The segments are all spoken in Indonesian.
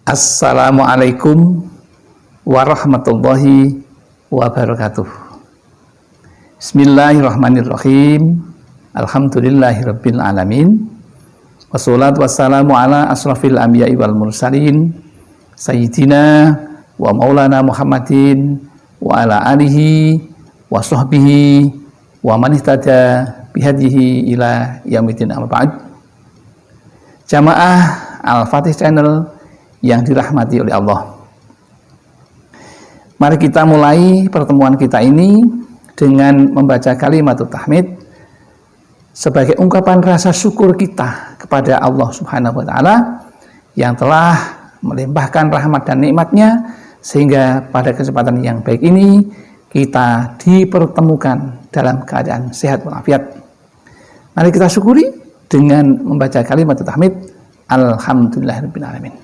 Assalamualaikum warahmatullahi wabarakatuh. Bismillahirrahmanirrahim. Alhamdulillahirabbil alamin. Wassalatu wassalamu ala asrafil anbiya'i wal mursalin sayyidina wa maulana Muhammadin wa ala alihi wa sahbihi wa man ihtada bihadihi ila yaumil amma ba'd. Jamaah Al-Fatih Channel yang dirahmati oleh Allah. Mari kita mulai pertemuan kita ini dengan membaca kalimat tahmid sebagai ungkapan rasa syukur kita kepada Allah Subhanahu wa taala yang telah melimpahkan rahmat dan nikmatnya sehingga pada kesempatan yang baik ini kita dipertemukan dalam keadaan sehat walafiat. Mari kita syukuri dengan membaca kalimat tahmid alhamdulillahirabbil alamin.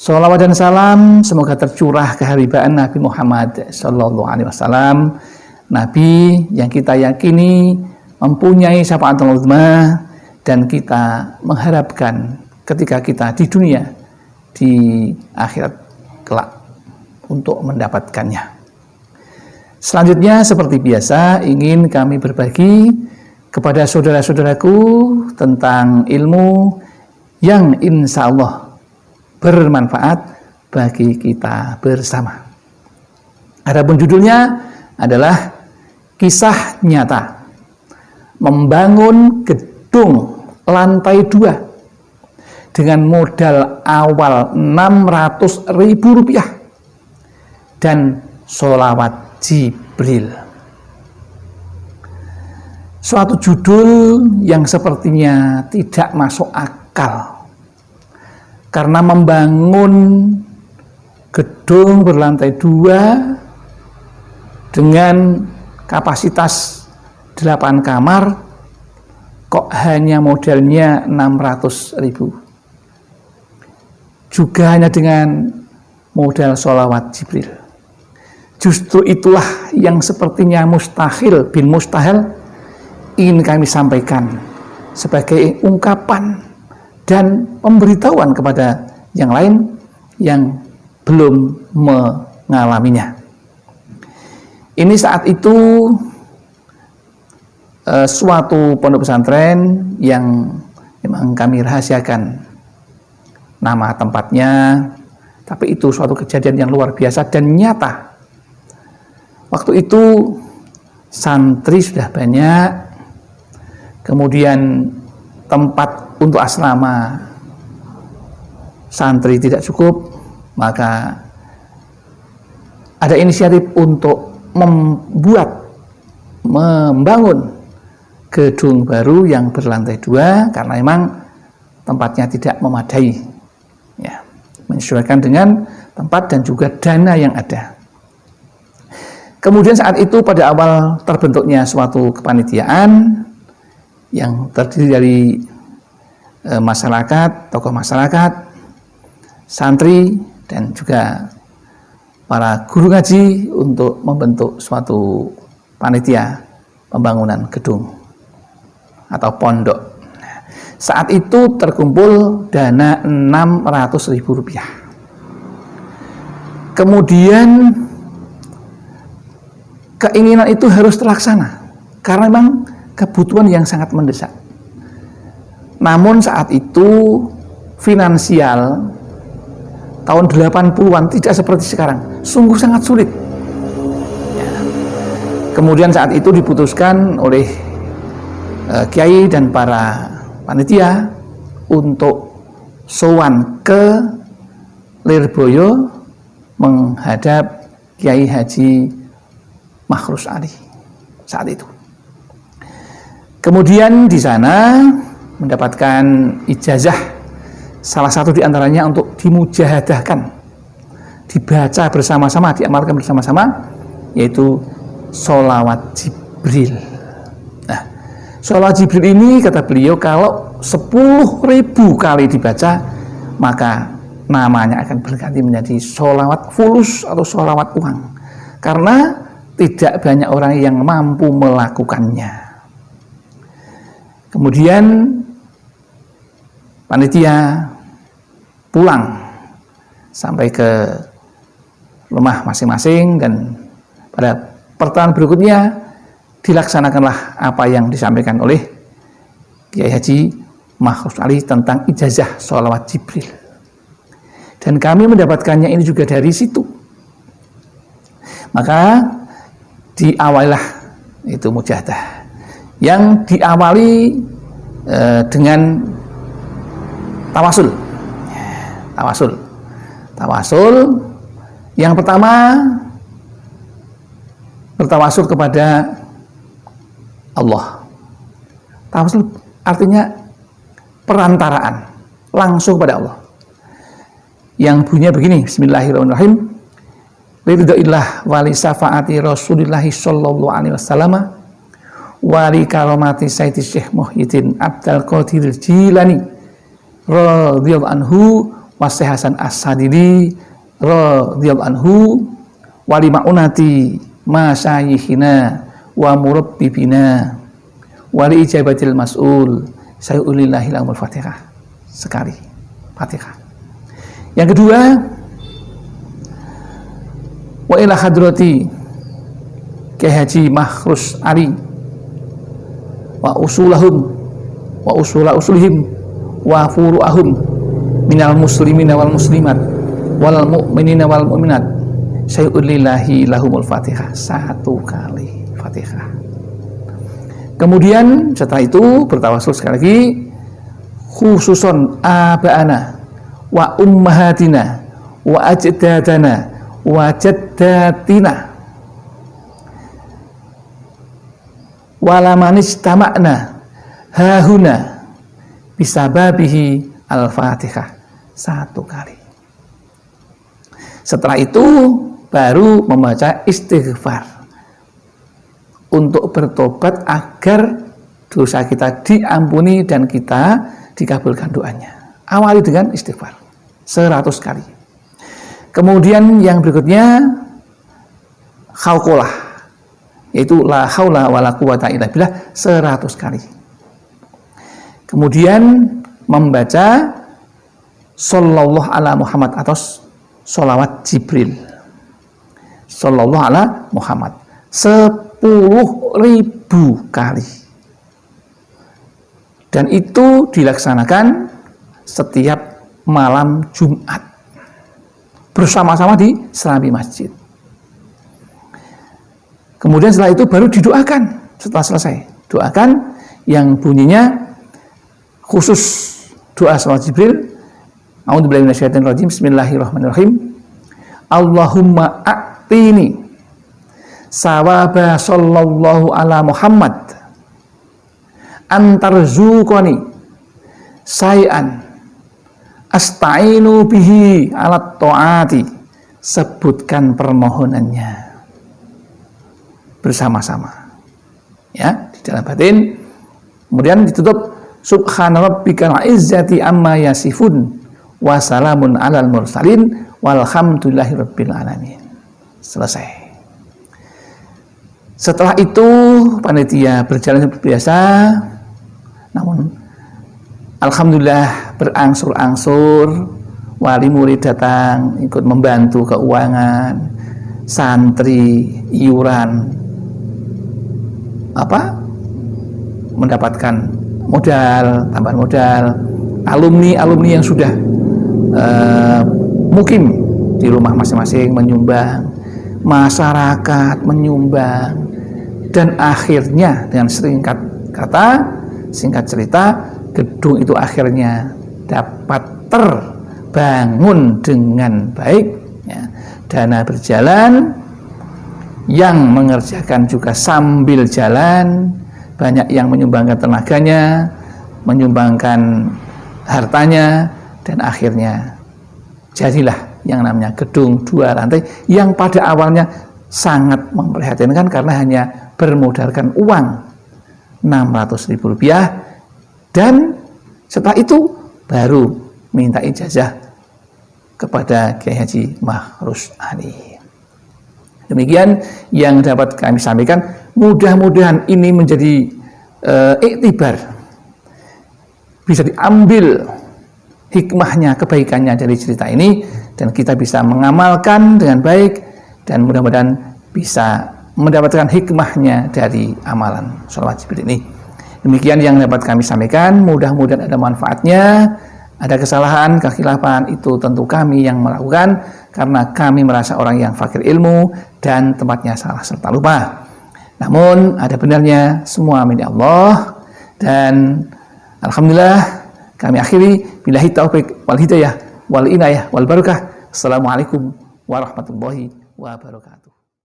Salawat dan salam semoga tercurah keharibaan Nabi Muhammad sallallahu alaihi wasallam, Nabi yang kita yakini mempunyai syafaatul uzma dan kita mengharapkan ketika kita di dunia di akhirat kelak untuk mendapatkannya. Selanjutnya seperti biasa ingin kami berbagi kepada saudara-saudaraku tentang ilmu yang insya Allah bermanfaat bagi kita bersama. Adapun judulnya adalah kisah nyata membangun gedung lantai 2 dengan modal awal Rp600.000 dan sholawat Jibril. Suatu judul yang sepertinya tidak masuk akal karena membangun gedung berlantai 2 dengan kapasitas 8 kamar kok hanya modalnya 600.000, juga hanya dengan modal sholawat Jibril. Justru itulah yang sepertinya mustahil bin mustahil ingin kami sampaikan sebagai ungkapan dan pemberitahuan kepada yang lain yang belum mengalaminya. Ini saat itu suatu pondok pesantren yang memang kami rahasiakan nama tempatnya, tapi itu suatu kejadian yang luar biasa dan nyata. Waktu itu santri sudah banyak, kemudian tempat untuk asrama santri tidak cukup, maka ada inisiatif untuk membangun gedung baru yang berlantai 2 karena memang tempatnya tidak memadai, ya, menyesuaikan dengan tempat dan juga dana yang ada. Kemudian saat itu pada awal terbentuknya suatu kepanitiaan yang terdiri dari masyarakat, tokoh masyarakat, santri, dan juga para guru ngaji untuk membentuk suatu panitia pembangunan gedung atau pondok. Saat itu terkumpul dana Rp600.000. Kemudian keinginan itu harus terlaksana karena memang kebutuhan yang sangat mendesak. Namun saat itu finansial tahun 80-an tidak seperti sekarang, sungguh sangat sulit. Ya. Kemudian saat itu diputuskan oleh kiai dan para panitia untuk sowan ke Lirboyo menghadap Kiai Haji Makhrus Ali saat itu. Kemudian di sana mendapatkan ijazah, salah satu di antaranya untuk dimujahadahkan, dibaca bersama-sama, diamalkan bersama-sama, yaitu sholawat Jibril. Nah, sholawat Jibril ini kata beliau kalau 10.000 kali dibaca maka namanya akan berganti menjadi sholawat fulus atau sholawat uang, karena tidak banyak orang yang mampu melakukannya. Kemudian panitia pulang sampai ke rumah masing-masing, dan pada pertemuan berikutnya dilaksanakanlah apa yang disampaikan oleh Kiai Haji Makhrus Ali tentang ijazah sholawat Jibril. Dan kami mendapatkannya ini juga dari situ. Maka diawalilah itu mujahadah yang diawali dengan tawasul. Yang pertama, bertawasul kepada Allah. Tawasul artinya perantaraan langsung pada Allah. Yang bunyinya begini, Bismillahirrahmanirrahim. Ridhoillah wali syafaati Rasulillah sallallahu alaihi wasallam wali karomati Sayyidi Syekh Muhyiddin Abdul Qadir Jilani radhiyallahu anhu wa Syekh Hasan As-Sadili radhiyallahu anhu wali maunati masyayihina wa murabbibina wali ijabatil mas'ul sayyulillahi lahumul fatihah. Sekali Fatihah. Yang kedua, wa ila hadrati Kiai Haji Makhrus Ali wa usulahum wa usula usulihim wa furu'ahum minal muslimina wal muslimat wal mu'minina wal mu'minat sayyulillahi lahumul fatihah. Satu kali Fatihah. Kemudian setelah itu bertawasul sekali lagi, khususon aba'ana wa ummahatina wa ajdadana wa jaddatina walamanis tamakna hahuna bisababihi al-fatihah. Satu kali. Setelah itu baru membaca istighfar untuk bertobat agar dosa kita diampuni dan kita dikabulkan doanya. Awali dengan istighfar 100 kali. Kemudian yang berikutnya khauqolah, yaitu la haula wala quwata illa billah 100 kali. Kemudian membaca sallallahu ala Muhammad atau sholawat Jibril. Sallallahu ala Muhammad 10.000 kali. Dan itu dilaksanakan setiap malam Jumat bersama-sama di serambi masjid. Kemudian setelah itu baru didoakan. Setelah selesai doakan yang bunyinya khusus doa sholawat Jibril. A'udzubillahi minasyaitonir rajim. Bismillahirrahmanirrahim. Allahumma a'tini sawaba sallallahu ala Muhammad antarzuqani say'an asta'inu bihi alat ta'ati. Sebutkan permohonannya bersama-sama, ya, di dalam batin. Kemudian ditutup subhana rabbikal izzati amma yasifun wa salamun alal mursalin walhamdulillahi rabbil alamin. Selesai. Setelah itu panitia berjalan seperti biasa, namun alhamdulillah berangsur-angsur wali murid datang ikut membantu keuangan, santri iuran mendapatkan modal, tambahan modal, alumni yang sudah mukim di rumah masing-masing menyumbang, masyarakat menyumbang, dan akhirnya dengan singkat cerita gedung itu akhirnya dapat terbangun dengan baik, ya. Dana berjalan, yang mengerjakan juga sambil jalan, banyak yang menyumbangkan tenaganya, menyumbangkan hartanya, dan akhirnya jadilah yang namanya gedung 2 lantai yang pada awalnya sangat memprihatinkan karena hanya bermodalkan uang Rp600.000, dan setelah itu baru minta ijazah kepada Kiai Haji Makhrus Ali. Demikian yang dapat kami sampaikan. Mudah-mudahan ini menjadi iktibar, bisa diambil hikmahnya, kebaikannya dari cerita ini, dan kita bisa mengamalkan dengan baik, dan mudah-mudahan bisa mendapatkan hikmahnya dari amalan sholat Jibril ini. Demikian yang dapat kami sampaikan, mudah-mudahan ada manfaatnya. Ada kesalahan, kekhilafan, itu tentu kami yang melakukan, karena kami merasa orang yang fakir ilmu dan tempatnya salah serta lupa. Namun ada benarnya semua milik Allah, dan alhamdulillah kami akhiri billahi taufik wal hidayah wal inayah wal barakah. Assalamualaikum warahmatullahi wabarakatuh.